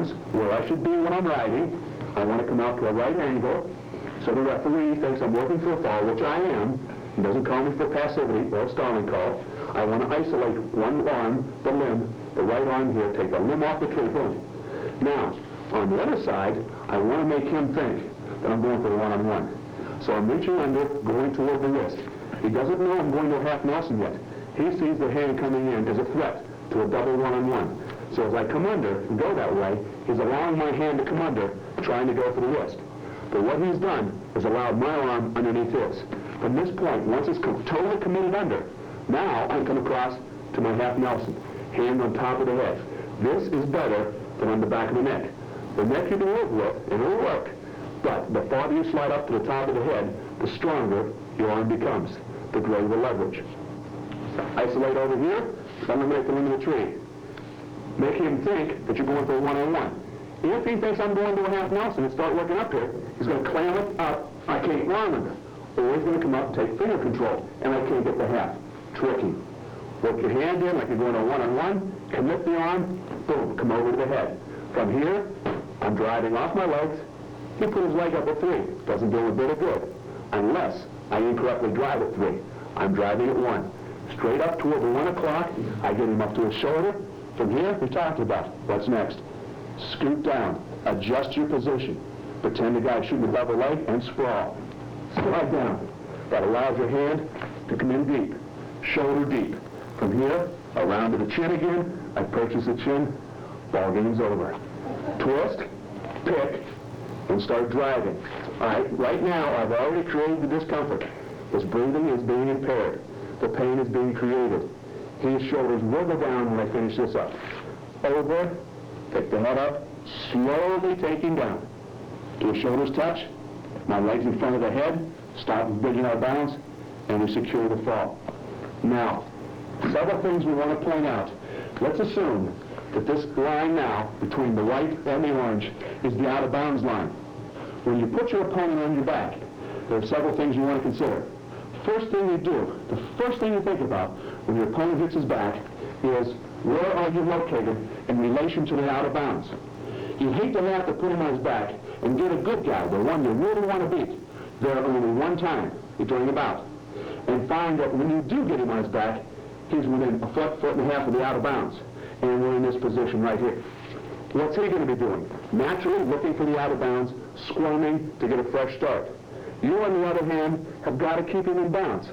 arms where I should be when I'm riding. I want to come out to a right angle, so the referee thinks I'm working for a fall, which I am. He doesn't call me for passivity or a stalling call. I want to isolate one arm, the limb, the right arm here, take the limb off the tree, boom. Now, on the other side, I want to make him think that I'm going for a one-on-one. So I'm reaching under, going toward the wrist. He doesn't know I'm going to a half Nelson yet. He sees the hand coming in as a threat to a double one-on-one. So as I come under and go that way, he's allowing my hand to come under, trying to go for the wrist. But what he's done is allowed my arm underneath his. From this point, once it's totally committed under, now I come across to my half Nelson, hand on top of the head. This is better than on the back of the neck. The neck you can live with, and it'll work. But the farther you slide up to the top of the head, the stronger your arm becomes, the greater the leverage. Isolate over here, eliminate the limb of the tree. Make him think that you're going for a one-on-one. If he thinks I'm going to a half Nelson and start working up here, he's going to clam it up, I can't run under. Or he's going to come up and take finger control, and I can't get the half. Tricky. Work your hand in like you're going to a one-on-one, commit the arm, boom, come over to the head. From here, I'm driving off my legs. He put his leg up at 3. Doesn't do a bit of good. Unless I incorrectly drive at 3. I'm driving at 1. Straight up toward the 1 o'clock, I get him up to his shoulder. From here, we talked about what's next. Scoot down. Adjust your position. Pretend the guy's shooting above the leg and sprawl. Slide down. That allows your hand to come in deep. Shoulder deep. From here, around to the chin again. I purchase the chin. Ball game's over. Twist, pick, and start driving. All right, right now I've already created the discomfort. His breathing is being impaired. The pain is being created. His shoulders will go down when I finish this up. Over, pick the head up, slowly taking down. Do his shoulders touch? My legs in front of the head, stop bringing out of bounds, and we secure the fall. Now, several things we want to point out. Let's assume that this line now, between the white and the orange, is the out-of-bounds line. When you put your opponent on your back, there are several things you want to consider. First thing you do, the first thing you think about when your opponent hits his back is, where are you located in relation to the out-of-bounds? You hate to have to put him on his back and get a good guy, the one you really want to beat, there only one time during the bout, and find that when you do get him on his back, he's within a foot, foot and a half of the out-of-bounds. And we're in this position right here. What's he going to be doing? Naturally looking for the out-of-bounds, squirming to get a fresh start. You, on the other hand, have got to keep him in bounds.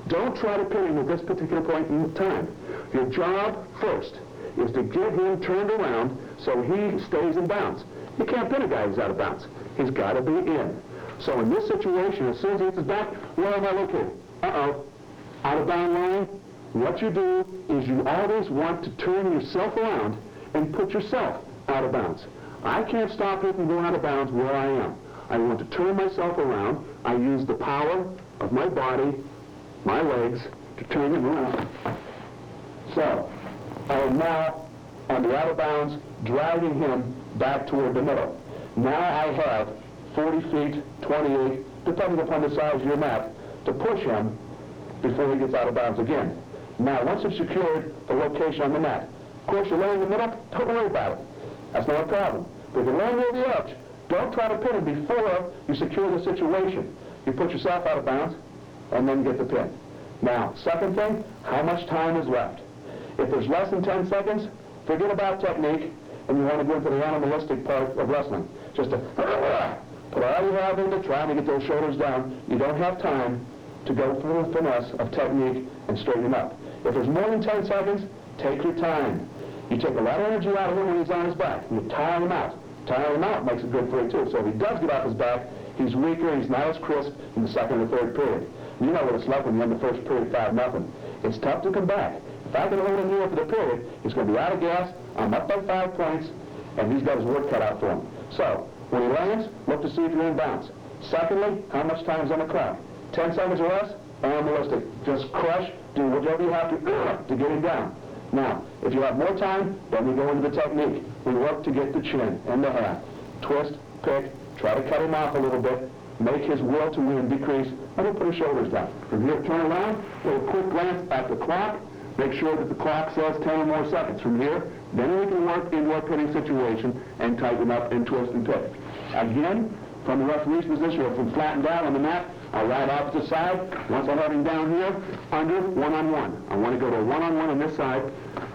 Don't try to pin him at this particular point in time. Your job first is to get him turned around so he stays in bounds. You can't pin a guy who's out of bounds. He's got to be in. So in this situation, as soon as he hits his back, where am I located? Uh-oh. Out-of-bound line. What you do is you always want to turn yourself around and put yourself out of bounds. I can't stop you from going out of bounds where I am. I want to turn myself around. I use the power of my body, my legs, to turn him around. So, I am now on the out of bounds, driving him back toward the middle. Now I have 40 feet, 28, depending upon the size of your mat, to push him before he gets out of bounds again. Now, once you've secured the location on the mat, of course, you're laying in the middle, don't worry about it. That's not a problem. But if you're laying near the edge, don't try to pin him before you secure the situation. You put yourself out of bounds, and then get the pin. Now, second thing, how much time is left? If there's less than 10 seconds, forget about technique, and you want to go into the animalistic part of wrestling. Just to put all you have into trying to get those shoulders down. You don't have time to go through the finesse of technique and straighten him up. If there's more than 10 seconds, take your time. You take a lot of energy out of him when he's on his back. You tire him out. Tiring him out makes it good for you too. So if he does get off his back, he's weaker, he's not as crisp in the second or third period. You know what it's like when you end the first period 5-0. It's tough to come back. If I can hold him here for the period, he's going to be out of gas, I'm up by 5 points, and he's got his work cut out for him. So, when he lands, look to see if you're in bounds. Secondly, how much time is on the clock? 10 seconds or less, animalistic. Just crush, do whatever you have to get him down. Now, if you have more time, then we go into the technique. We work to get the chin and the half. Twist, pick, try to cut him off a little bit, make his will to win decrease, and then put his shoulders down. From here, turn around, take a quick glance at the clock, make sure that the clock says 10 or more seconds. From here, Then we can work into our pinning situation and tighten up and twist and pick. Again, from the referee's position or from flattened out on the mat, I'll ride opposite side. Once I have him down here, under, one-on-one. I want to go to a one-on-one on this side,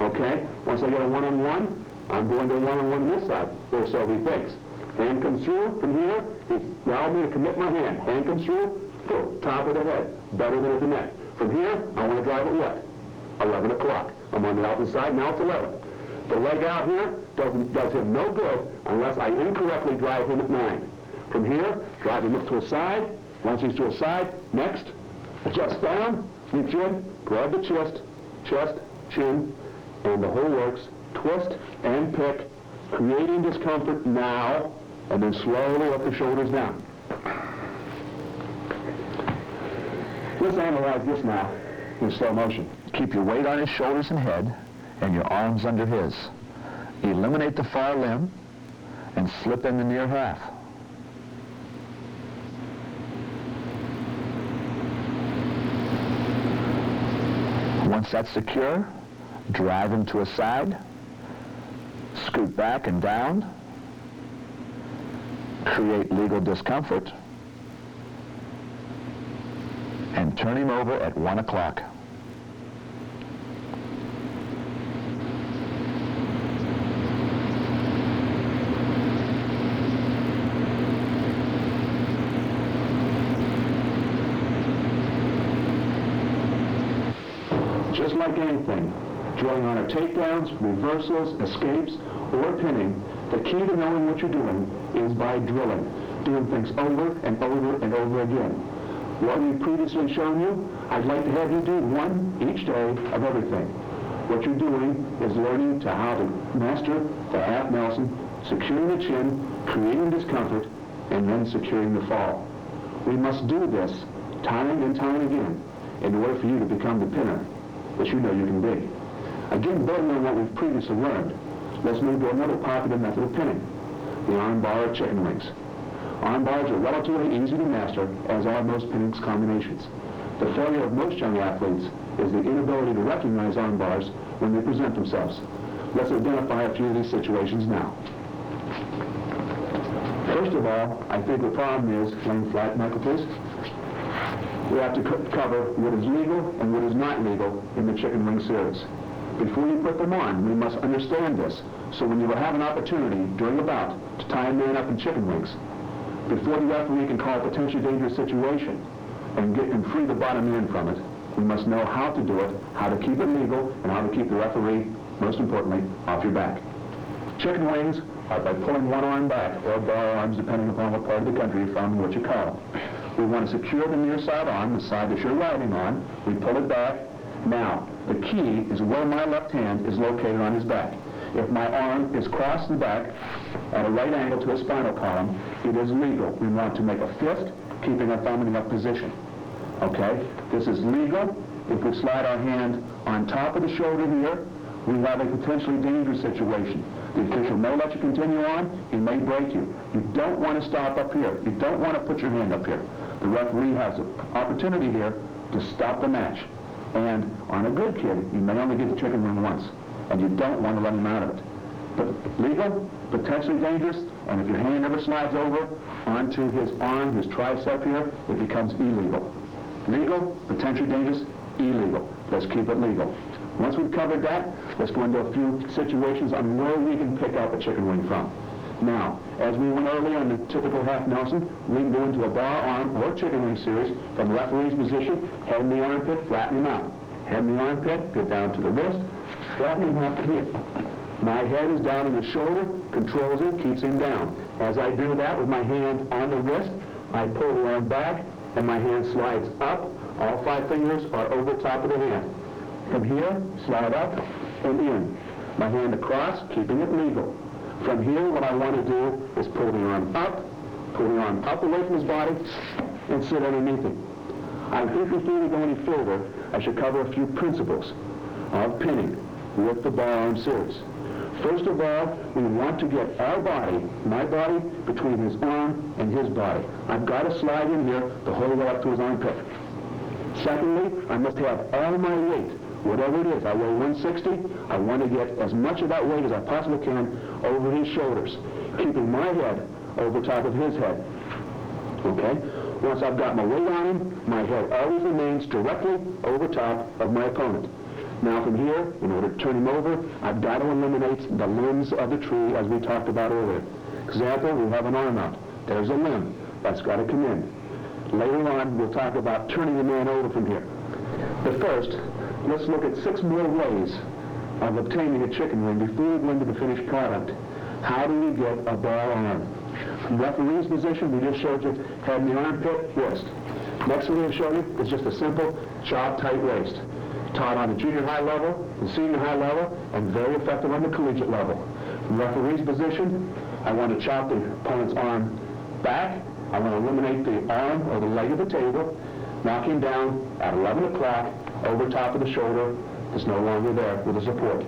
okay? Once I get a one-on-one, I'm going to a one-on-one on this side, or so he thinks. Hand comes through from here. He allowed me to commit my hand. Hand comes through, top of the head, better than at the neck. From here, I want to drive it what? 11 o'clock. I'm on the opposite side, now it's 11. The leg out here does him no good unless I incorrectly drive him at 9. From here, drive him up to a side. Once he's to a side, next, adjust down, reach in, grab the chest, chin, and the whole works. Twist and pick, creating discomfort now, and then slowly let the shoulders down. Let's analyze this now in slow motion. Keep your weight on his shoulders and head, and your arms under his. Eliminate the far limb, and slip in the near half. Once that's secure, drive him to a side, scoot back and down, create legal discomfort, and turn him over at 1 o'clock. Just like anything, drilling on our takedowns, reversals, escapes, or pinning, the key to knowing what you're doing is by drilling, doing things over and over and over again. What we've previously shown you, I'd like to have you do one each day of everything. What you're doing is learning to how to master the half Nelson, securing the chin, creating discomfort, and then securing the fall. We must do this time and time again in order for you to become the pinner that you know you can be. Again, building on what we've previously learned, let's move to another popular method of pinning, the arm bar or chicken wings. Arm bars are relatively easy to master, as are most pinning combinations. The failure of most young athletes is the inability to recognize arm bars when they present themselves. Let's identify a few of these situations now. First of all, I think the problem is, laying flat, Michael, please. We have to cover what is legal and what is not legal in the chicken wing series. Before you put them on, we must understand this, so when you have an opportunity during a bout to tie a man up in chicken wings, before the referee can call a potentially dangerous situation and free the bottom man from it, we must know how to do it, how to keep it legal, and how to keep the referee, most importantly, off your back. Chicken wings are by pulling one arm back, or bar arms, depending upon what part of the country you're from and what you call them. We want to secure the near side arm, the side that you're riding on. We pull it back. Now, the key is where my left hand is located on his back. If my arm is crossed the back at a right angle to a spinal column, it is legal. We want to make a fist, keeping our thumb in a position. Okay? This is legal. If we slide our hand on top of the shoulder here, we have a potentially dangerous situation. The official may let you continue on. He may break you. You don't want to stop up here. You don't want to put your hand up here. The referee has an opportunity here to stop the match. And on a good kid, you may only get the chicken wing once. And you don't want to let him out of it. But legal, potentially dangerous, and if your hand ever slides over onto his arm, his tricep here, it becomes illegal. Legal, potentially dangerous, illegal. Let's keep it legal. Once we've covered that, let's go into a few situations on where we can pick up a chicken wing from. Now, as we went earlier in the typical half Nelson, we can go into a bar arm or chicken wing series from the referee's position, head in the armpit, flatten him out. Head in the armpit, get down to the wrist, flatten him out here. My head is down in the shoulder, controls him, keeps him down. As I do that with my hand on the wrist, I pull the arm back, and my hand slides up. All 5 fingers are over top of the hand. From here, slide up and in. My hand across, keeping it legal. From here, what I want to do is pull the arm up away from his body, and sit underneath him. I think before we go any further, I should cover a few principles of pinning with the bar arm series. First of all, we want to get our body, my body, between his arm and his body. I've got to slide in here the whole way up to his armpit. Secondly, I must have all my weight Whatever it is, I weigh 160, I want to get as much of that weight as I possibly can over his shoulders, keeping my head over top of his head. Okay? Once I've got my weight on him, my head always remains directly over top of my opponent. Now from here, in order to turn him over, I've got to eliminate the limbs of the tree as we talked about earlier. Example, we have an arm out. There's a limb. That's got to come in. Later on, we'll talk about turning the man over from here. But first, let's look at 6 more ways of obtaining a chicken wing before we go into the finished product. How do we get a ball arm? From referee's position, we just showed you head in the armpit, wrist. Next we're going to show you is just a simple chop tight waist. Taught on the junior high level, the senior high level, and very effective on the collegiate level. From referee's position, I want to chop the opponent's arm back. I want to eliminate the arm or the leg of the table, knock him down at 11 o'clock over top of the shoulder. It's no longer there with the support.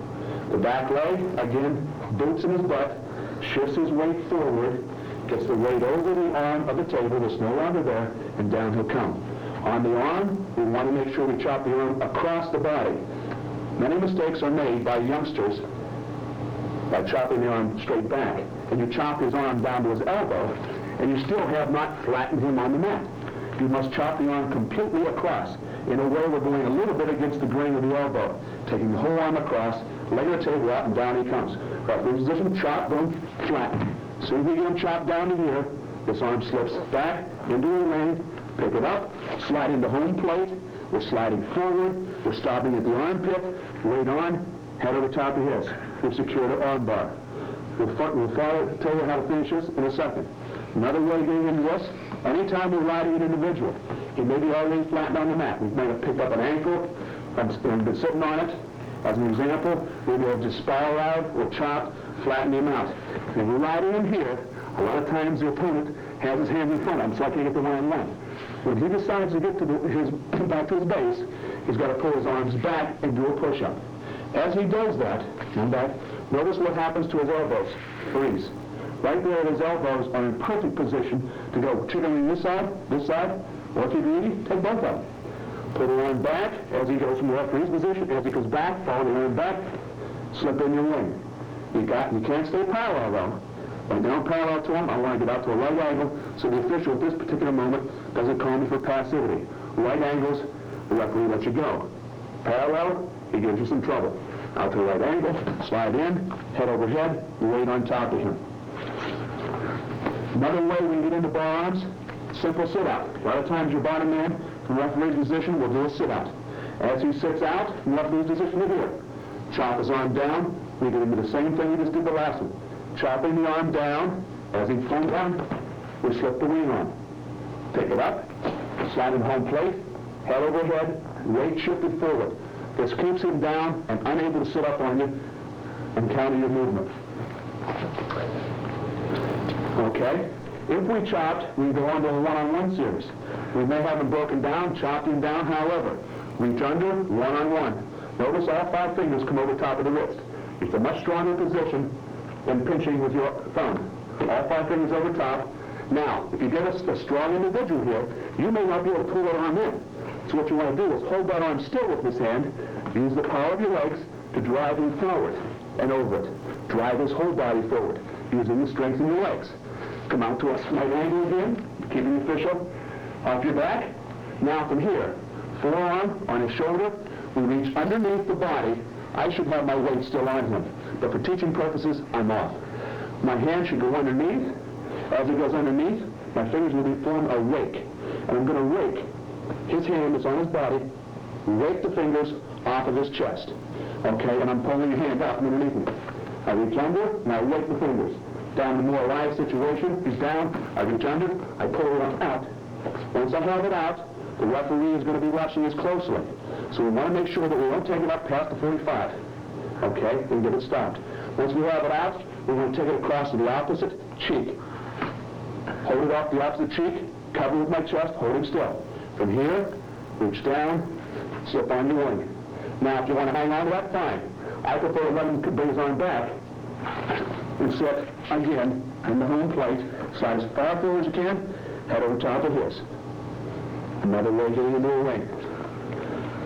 The back leg, again, boots in his butt, shifts his weight forward, gets the weight over the arm of the table that's no longer there, and down he'll come. On the arm, we want to make sure we chop the arm across the body. Many mistakes are made by youngsters by chopping the arm straight back. And you chop his arm down to his elbow, and you still have not flattened him on the mat. You must chop the arm completely across. In a way, we're going a little bit against the grain of the elbow, taking the whole arm across, leg of the table out, and down he comes. Referee position, chop, boom, flatten. As soon as we get him chopped down to here, this arm slips back into the ring, pick it up, slide into home plate. We're sliding forward. We're stopping at the armpit, weight on, head over top of his. We've secured an arm bar. We'll tell you how to finish this in a second. Another way of getting into this, anytime we're riding an individual, he may be already flattened on the mat. We may have picked up an ankle and been sitting on it. As an example, we may have just spiral out or chopped, flatten him out. If we're riding him here, a lot of times the opponent has his hands in front of him, so I can't get the line left. When he decides to get to back to his base, he's got to pull his arms back and do a push-up. As he does that, come back, notice what happens to his elbows. Freeze. Right there, his elbows are in perfect position to go chicken this side, or if you're greedy, take both of them. Put the arm back as he goes from the referee's position. As he goes back, follow the arm back, slip in your wing. You can't stay parallel though. Right down parallel to him, I want to get out to a right angle so the official at this particular moment doesn't call me for passivity. Right angles, the referee lets you go. Parallel, he gives you some trouble. Out to the right angle, slide in, head over head, weight on top of him. Another way we can get into ball arms, simple sit-out. A lot of times your bottom man from referee's position will do a sit-out. As he sits out from referee's position to here, chop his arm down, we get into the same thing we just did the last one. Chopping the arm down, as he flung down, we slip the wing on. Pick it up, slide in home plate, head over head, weight shifted forward. This keeps him down and unable to sit up on you and counter your movement. Okay? If we chopped, we go on to a one-on-one series. We may have him broken down, chopped him down, however. Reach under, one-on-one. Notice all 5 fingers come over top of the wrist. It's a much stronger position than pinching with your thumb. All 5 fingers over top. Now, if you get a strong individual here, you may not be able to pull that arm in. So what you want to do is hold that arm still with this hand, use the power of your legs to drive him forward and over it. Drive his whole body forward, using the strength in your legs. Come out to a slight angle again, keeping the official off your back. Now from here, forearm on his shoulder, we reach underneath the body. I should have my weight still on him, but for teaching purposes, I'm off. My hand should go underneath. As it goes underneath, my fingers will form a rake. And I'm going to rake his hand that's on his body, rake the fingers off of his chest. Okay, and I'm pulling your hand out from underneath me. I reach under, and I rake the fingers. Down to more live situation, he's down, I reach under, I pull it out. Once I have it out, the referee is going to be watching this closely. So we want to make sure that we don't take it up past the 45. Okay, and get it stopped. Once we have it out, we're going to take it across to the opposite cheek. Hold it off the opposite cheek, cover with my chest, holding still. From here, reach down, slip on your wing. Now, if you want to hang on to that, fine. I prefer to let him bring his arm back and sit again in the home plate, slide as far forward as you can, head over top of his. Another way getting into a ring.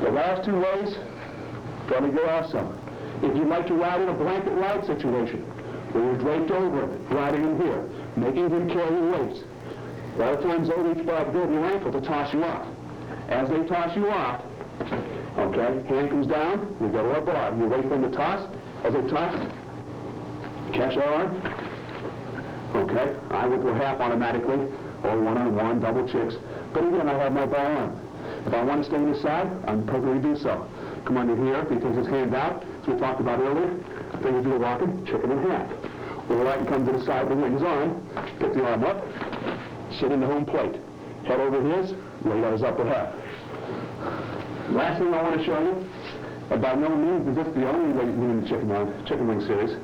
The last 2 ways, belly go off some. If you'd like to ride in a blanket ride situation, where you're draped over him, riding him here, making him carry your weights, a lot of times they'll reach by the your ankle to toss you off. As they toss you off, okay, hand comes down, we go to our bar. You wait for them to toss. As they toss, catch our arm. Okay, I went to a half automatically, or one-on-one, double chicks. But again, I have my bar on. If I want to stay on the side, I'm perfectly do so. Come under here, if he takes his hand out, as we talked about earlier, fingers do the walking, chicken in half. Or I can come to the side, the wings on, pick the arm up, sit in the home plate. Head over his, lay on his upper half. Last thing I want to show you, and by no means is this the only way you can win the chicken wing series.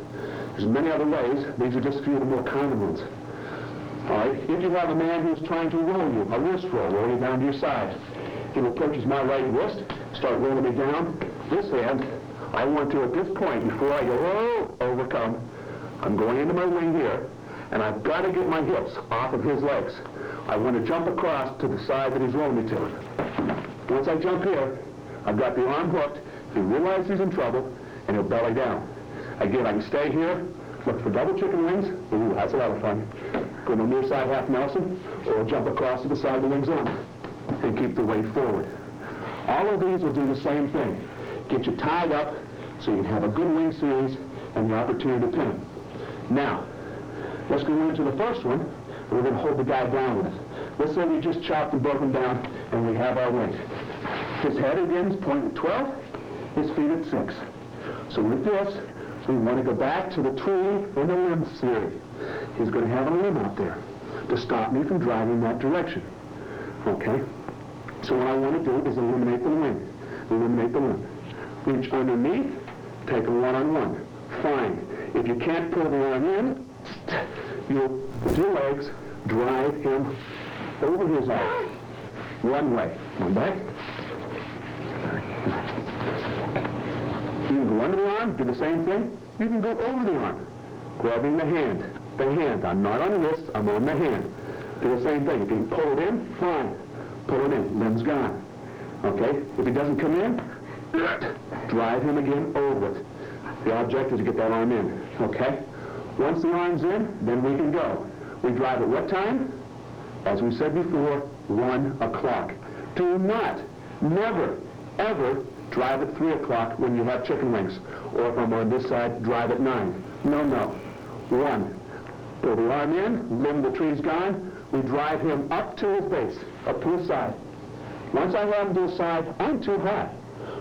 There's many other ways. These are just a few of the more common ones. All right, if you have a man who's trying to roll you, a wrist roll you down to your side, he will approaches my right wrist, start rolling me down. This hand, I want to, at this point, before I go, overcome, I'm going into my wing here, and I've got to get my hips off of his legs. I want to jump across to the side that he's rolling me to. Once I jump here, I've got the arm hooked. He realizes he's in trouble, and he'll belly down. Again, I can stay here, look for double chicken wings. Ooh, that's a lot of fun. Go to the near side half Nelson, or jump across to the side of the wings on, and keep the weight forward. All of these will do the same thing. Get you tied up so you can have a good wing series and the opportunity to pin him. Now, let's go into the first one. We're going to hold the guy down with it. Let's say we just chopped and broke him down, and we have our wing. His head again is pointing at 12, his feet at 6. So with this, we want to go back to the tree and the limb theory. He's going to have a limb out there to stop me from driving that direction. Okay? So what I want to do is eliminate the wing. Eliminate the limb. Reach underneath, take a one-on-one. Fine. If you can't pull the arm in, you'll, with your legs, drive him over his arm. One way. One back. You can go under the arm, do the same thing. You can go over the arm, grabbing the hand. The hand. I'm not on the wrist, I'm on the hand. Do the same thing. If you can pull it in, fine. Pull it in. Limb's gone. Okay? If he doesn't come in, drive him again over it. The object is to get that arm in. Okay? Once the arm's in, then we can go. We drive at what time? As we said before, 1 o'clock. Do not, never, ever drive at 3 o'clock when you have chicken wings. Or if I'm on this side, drive at 9. No, no. 1. Pull the arm in, limb the tree's gone. We drive him up to his base, up to his side. Once I have him to his side, I'm too high.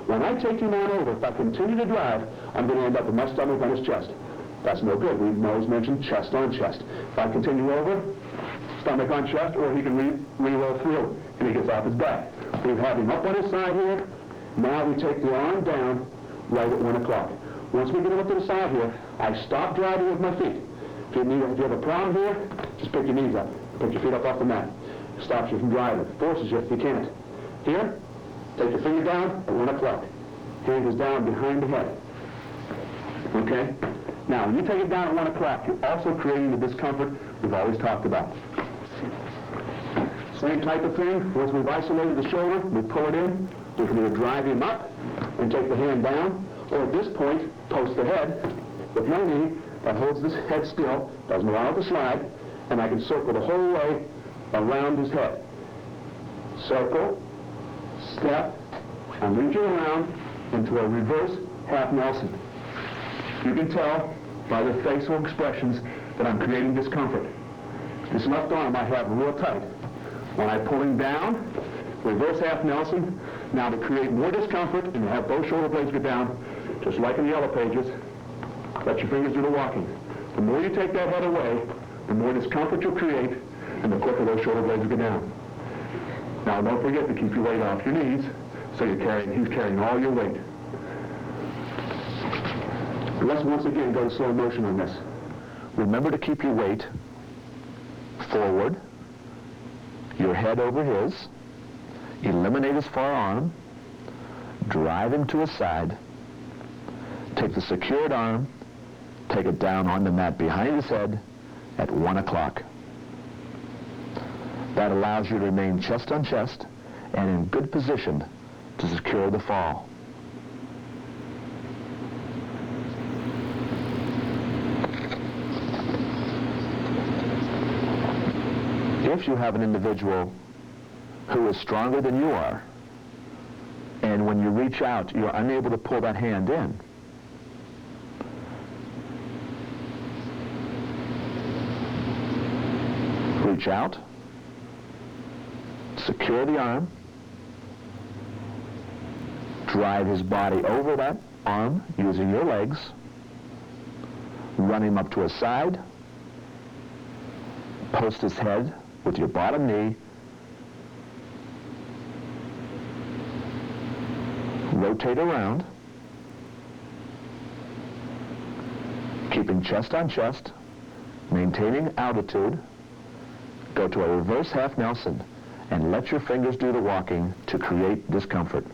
When I take him on over, if I continue to drive, I'm going to end up with my stomach on his chest. That's no good. We've always mentioned chest on chest. If I continue over, stomach on chest, or he can re-roll through, and he gets off his back. We have him up on his side here. Now we take the arm down right at 1 o'clock. Once we get him up to the side here, I stop driving with my feet. If you have a problem here, just pick your knees up. Put your feet up off the mat. Stops you from driving. Forces you if you can't. Here, take your finger down at 1 o'clock. Hand is down behind the head. Okay? Now, when you take it down at 1 o'clock, you're also creating the discomfort we've always talked about. Same type of thing. Once we've isolated the shoulder, we pull it in. We can either drive him up and take the hand down, or at this point, post the head with my knee that holds this head still, doesn't allow it to slide, and I can circle the whole way around his head. Circle, step, I'm reaching around into a reverse half Nelson. You can tell by the facial expressions that I'm creating discomfort. This left arm I have real tight. When I pull him down, reverse half Nelson, now to create more discomfort and have both shoulder blades go down, just like in the yellow pages, let your fingers do the walking. The more you take that head away, the more discomfort you'll create, and the quicker those shoulder blades go down. Now don't forget to keep your weight off your knees, so he's carrying all your weight. Let's once again go to slow motion on this. Remember to keep your weight forward, your head over his, eliminate his far arm, drive him to his side, take the secured arm, take it down on the mat behind his head at 1 o'clock. That allows you to remain chest on chest and in good position to secure the fall. if you have an individual who is stronger than you are, and when you reach out, you're unable to pull that hand in, reach out, secure the arm, drive his body over that arm using your legs, run him up to a side, post his head with your bottom knee, rotate around, keeping chest on chest, maintaining altitude, go to a reverse half Nelson, and let your fingers do the walking to create discomfort.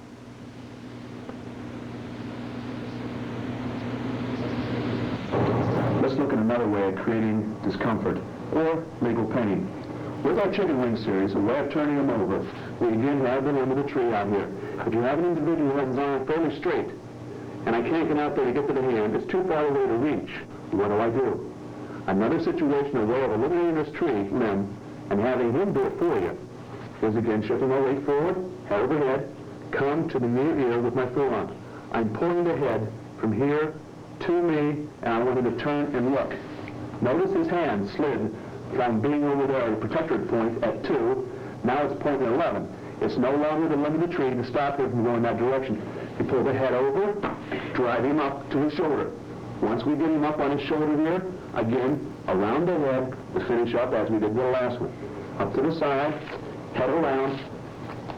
Let's look at another way of creating discomfort or legal pain. With our chicken wing series, a way of turning them over, we again have the limb of the tree out here. If you have an individual who has his arm fairly straight, and I can't get out there to get to the hand, it's too far away to reach, what do? Another situation, a way of eliminating this tree limb and having him do it for you, is again shifting my weight forward, head over head, come to the near ear with my forearm. I'm pulling the head from here to me, and I want him to turn and look. Notice his hand slid from being over there at a protectorate point at 2, now it's point at 11. It's no longer the limb of the tree to stop him from going that direction. You pull the head over, drive him up to his shoulder. Once we get him up on his shoulder here, again, around the head to finish up as we did the last one. Up to the side, head around,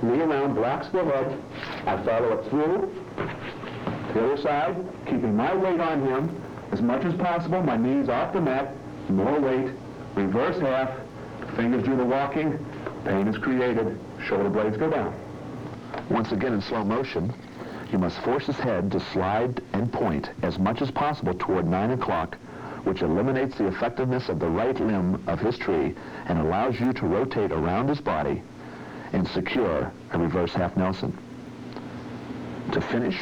knee around, blocks the head. I follow it through. The other side, keeping my weight on him as much as possible, my knees off the mat, more weight, reverse half, fingers do the walking, pain is created, shoulder blades go down. Once again in slow motion, you must force his head to slide and point as much as possible toward 9 o'clock, which eliminates the effectiveness of the right limb of his tree and allows you to rotate around his body and secure a reverse half Nelson. To finish,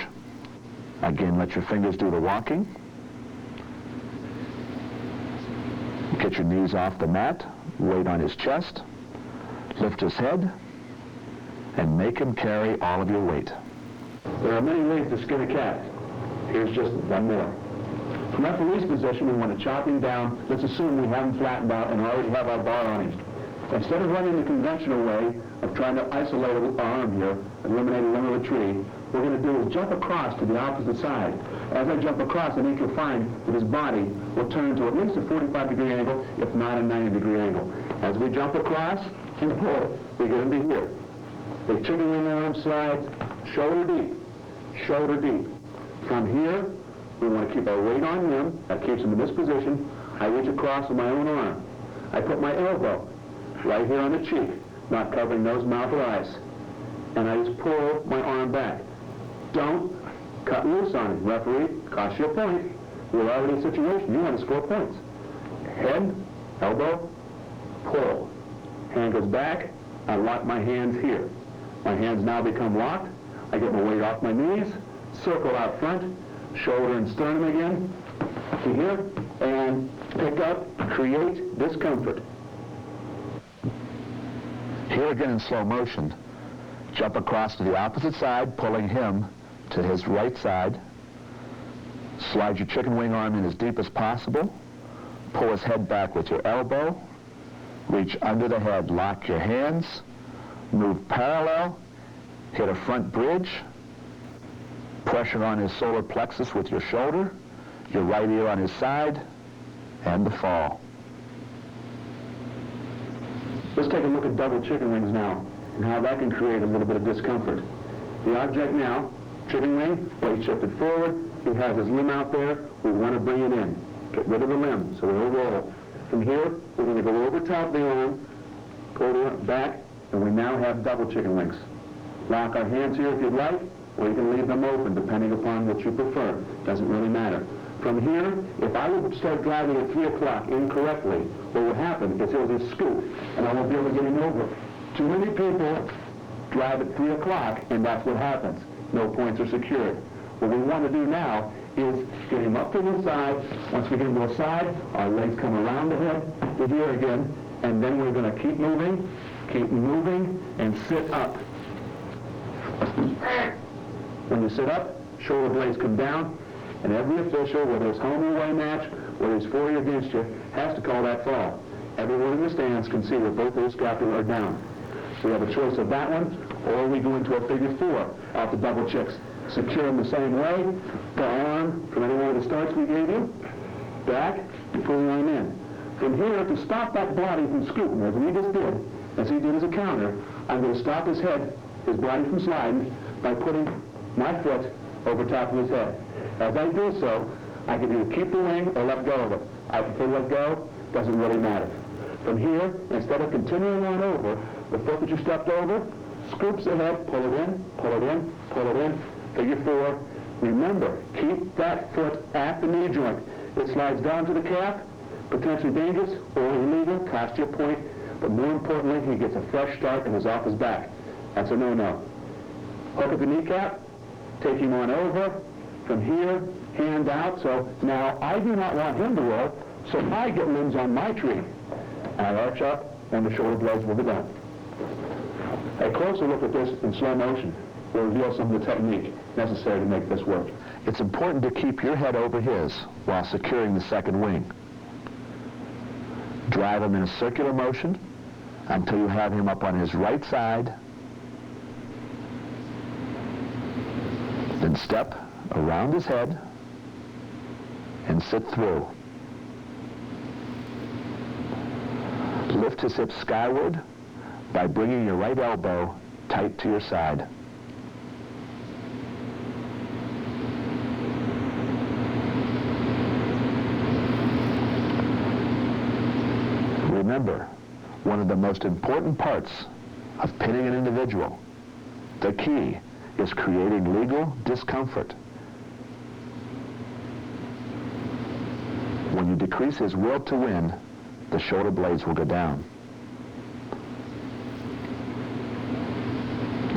again, let your fingers do the walking. Get your knees off the mat, weight on his chest, lift his head, and make him carry all of your weight. There are many ways to skin a cat. Here's just one more. From that release position, we want to chop him down. Let's assume we have him flattened out and already have our bar on him. Instead of running the conventional way of trying to isolate our arm here, eliminate a limb of the tree, what we're going to do is jump across to the opposite side. As I jump across, I think you'll find that his body will turn to at least a 45-degree angle, if not a 90-degree angle. As we jump across and pull, we get him to here. The chicken wing arm slides, shoulder deep. From here, we want to keep our weight on him. That keeps him in this position. I reach across with my own arm. I put my elbow right here on the cheek, not covering nose, mouth, or eyes. And I just pull my arm back. Don't cut loose on him. Referee, cost you a point. We're already in a situation. You want to score points. Head, elbow, pull. Hand goes back. I lock my hands here. My hands now become locked. I get my weight off my knees, circle out front, shoulder and sternum again, to here, and pick up, create discomfort. Here again in slow motion, jump across to the opposite side, pulling him to his right side. Slide your chicken wing arm in as deep as possible. Pull his head back with your elbow. Reach under the head, lock your hands. Move parallel, hit a front bridge. Pressure on his solar plexus with your shoulder. Your right ear on his side. And the fall. Let's take a look at double chicken wings now and how that can create a little bit of discomfort. The object now, chicken wing, weight shifted forward. He has his limb out there. We want to bring it in. Get rid of the limb so we'll roll. From here, we're going to go over top the arm, pull the arm back, and we now have double chicken wings. Lock our hands here if you'd like, or you can leave them open depending upon what you prefer. Doesn't really matter. From here, if I would start driving at 3 o'clock incorrectly, what will happen is he'll just scoot, and I won't be able to get him over. Too many people drive at 3 o'clock, and that's what happens. No points are secured. What we want to do now is get him up to the side. Once we get him to the side, our legs come around the head to here again, and then we're going to keep moving, and sit up. When you sit up, shoulder blades come down, and every official, whether it's home or away match, whether it's for you or against you, has to call that fall. Everyone in the stands can see that both of the scapula are down. So we have a choice of that one, or we go into a figure four out the double chicks. Secure them the same way, the arm from any one of the starts we gave you, back, and pull the arm in. From here, to stop that body from scooting, as we just did, as he did as a counter, I'm going to stop his head, his body from sliding, by putting my foot over top of his head. As I do so, I can either keep the wing or let go of it. I prefer to let go, doesn't really matter. From here, instead of continuing on over, the foot that you stepped over, scoops the head, pull it in, pull it in, pull it in, figure four. Remember, keep that foot at the knee joint. It slides down to the calf, potentially dangerous or illegal, cost you a point, but more importantly, he gets a fresh start and is off his back. That's a no-no. Hook at the kneecap, take him on over, from here, hand out. So now I do not want him to roll, so I get limbs on my tree. And I arch up, and the shoulder blades will be done. A closer look at this in slow motion will reveal some of the technique necessary to make this work. It's important to keep your head over his while securing the second wing. Drive him in a circular motion until you have him up on his right side. Then step around his head and sit through. Lift his hips skyward by bringing your right elbow tight to your side. Remember, one of the most important parts of pinning an individual, the key, is creating legal discomfort. When you decrease his will to win, the shoulder blades will go down.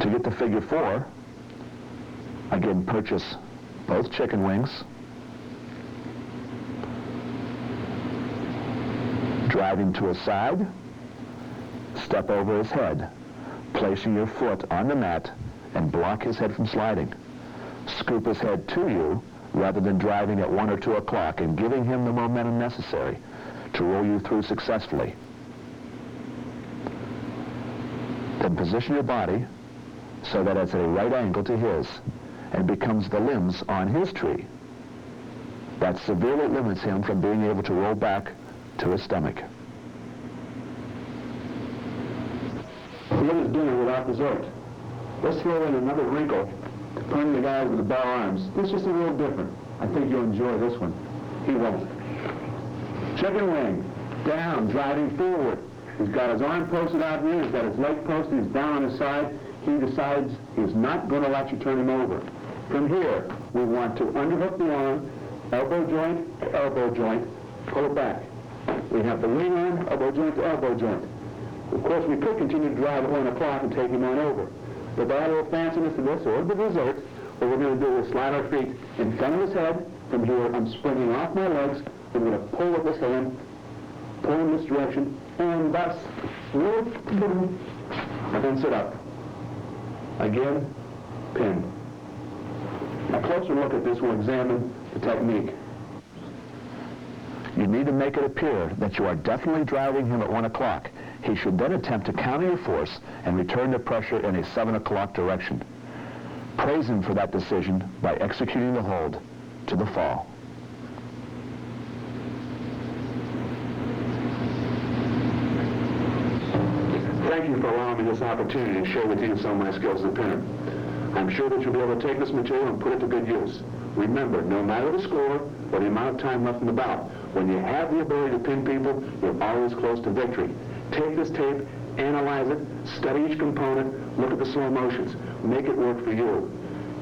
To get to figure four, again purchase both chicken wings, drive him to his side, step over his head, placing your foot on the mat and block his head from sliding. Scoop his head to you rather than driving at 1 or 2 o'clock and giving him the momentum necessary to roll you through successfully. Then position your body so that it's at a right angle to his and becomes the limbs on his tree. That severely limits him from being able to roll back to his stomach. What is dinner without dessert? Let's throw in another wrinkle to pun the guys with the bow arms. This is just a little different. I think you'll enjoy this one. He won't. Chicken wing, down, driving forward. He's got his arm posted out here, he's got his leg posted, he's down on his side. He decides he's not going to let you turn him over. From here, we want to underhook the arm, elbow joint, pull it back. We have the wing arm, elbow joint to elbow joint. Of course, we could continue to drive at 1 o'clock and take him on over. But to add a little fanciness to this, or the dessert, what we're going to do is slide our feet in front of his head. From here, I'm springing off my legs. I'm going to pull with this hand, pull in this direction, and thus, and then sit up. Again, pin. A closer look at this will examine the technique. You need to make it appear that you are definitely driving him at 1 o'clock. He should then attempt to counter your force and return the pressure in a 7 o'clock direction. Praise him for that decision by executing the hold to the fall. Thank you for allowing me this opportunity to share with you some of my skills as a pinner. I'm sure that you'll be able to take this material and put it to good use. Remember, no matter the score or the amount of time left in the bout, when you have the ability to pin people, you're always close to victory. Take this tape, analyze it, study each component, look at the slow motions, make it work for you.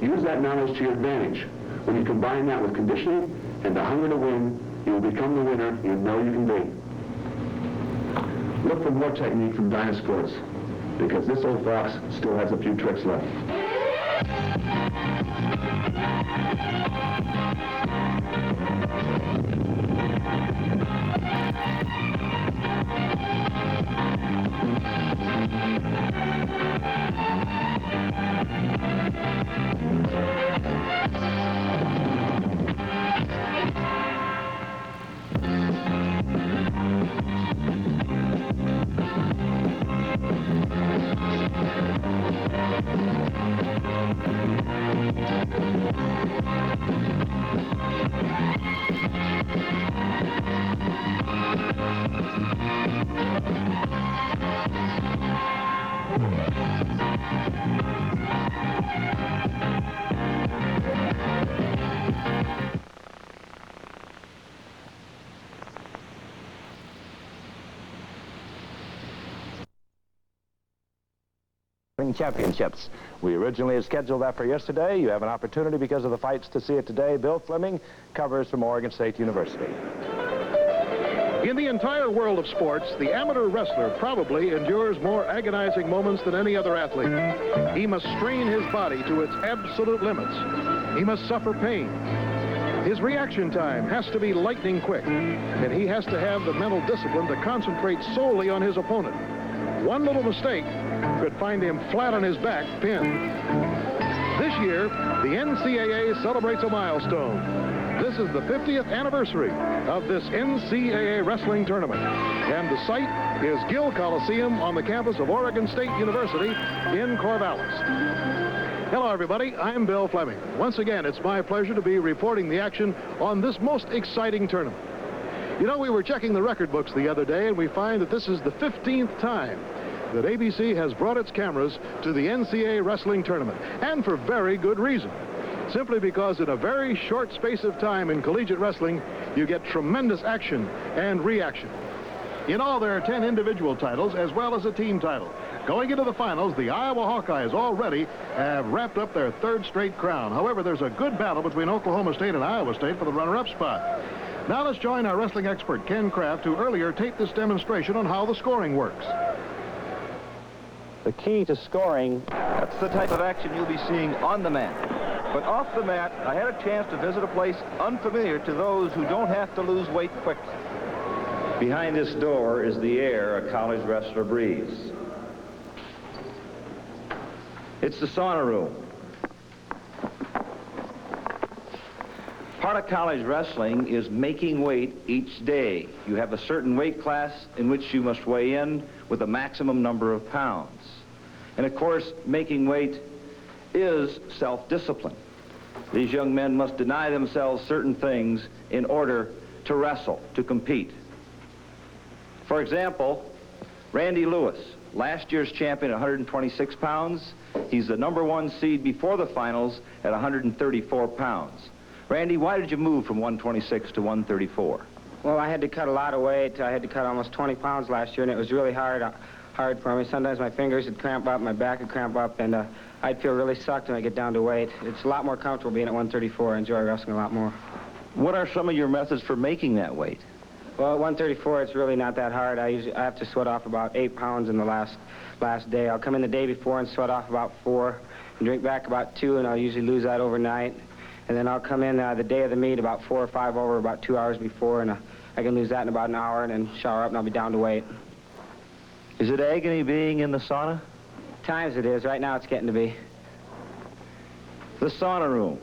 Use that knowledge to your advantage. When you combine that with conditioning and the hunger to win, you will become the winner you know you can be. Look for more technique from Dinosaurs, because this old fox still has a few tricks left. Championships. We originally had scheduled that for yesterday. You have an opportunity because of the fights to see it today. Bill Fleming covers from Oregon State University. In the entire world of sports, the amateur wrestler probably endures more agonizing moments than any other athlete. He must strain his body to its absolute limits. He must suffer pain. His reaction time has to be lightning quick, and he has to have the mental discipline to concentrate solely on his opponent. One little mistake could find him flat on his back, pinned. This year, the NCAA celebrates a milestone. This is the 50th anniversary of this NCAA wrestling tournament, and the site is Gill Coliseum on the campus of Oregon State University in Corvallis. Hello, everybody. I'm Bill Fleming. Once again, it's my pleasure to be reporting the action on this most exciting tournament. You know, we were checking the record books the other day, and we find that this is the 15th time that ABC has brought its cameras to the NCAA wrestling tournament, and for very good reason. Simply because in a very short space of time in collegiate wrestling, you get tremendous action and reaction. In all, there are 10 individual titles as well as a team title. Going into the finals, the Iowa Hawkeyes already have wrapped up their third straight crown. However, there's a good battle between Oklahoma State and Iowa State for the runner-up spot. Now let's join our wrestling expert, Ken Kraft, who earlier taped this demonstration on how the scoring works. The key to scoring, that's the type of action you'll be seeing on the mat. But off the mat, I had a chance to visit a place unfamiliar to those who don't have to lose weight quickly. Behind this door is the air a college wrestler breathes. It's the sauna room. Part of college wrestling is making weight each day. You have a certain weight class in which you must weigh in with a maximum number of pounds. And of course, making weight is self-discipline. These young men must deny themselves certain things in order to wrestle, to compete. For example, Randy Lewis, last year's champion at 126 pounds. He's the #1 seed before the finals at 134 pounds. Randy, why did you move from 126 to 134? Well, I had to cut a lot of weight. I had to cut almost 20 pounds last year, and it was really hard for me. Sometimes my fingers would cramp up, my back would cramp up, and I'd feel really sucked when I get down to weight. It's a lot more comfortable being at 134. I enjoy wrestling a lot more. What are some of your methods for making that weight? Well, at 134, it's really not that hard. I have to sweat off about 8 pounds in the last day. I'll come in the day before and sweat off about 4, and drink back about 2, and I'll usually lose that overnight. And then I'll come in the day of the meet about 4 or 5 over about 2 hours before, and I can lose that in about an hour, and then shower up, and I'll be down to weight. Is it agony being in the sauna? Times it is. Right now it's getting to be. The sauna room.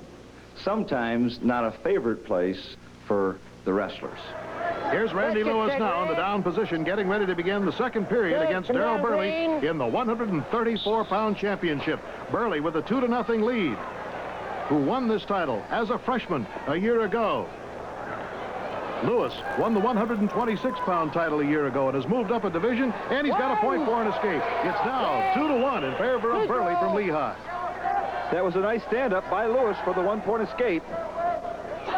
Sometimes not a favorite place for the wrestlers. Here's Randy Lewis now in the down position, getting ready to begin the second period against Darrell Burley in the 134-pound championship. Burley with a 2-0 lead, who won this title as a freshman a year ago. Lewis won the 126-pound title a year ago and has moved up a division, and he's got a point for an escape. It's now 2-1 in favor of Burley from Lehigh. That was a nice stand-up by Lewis for the 1-point escape.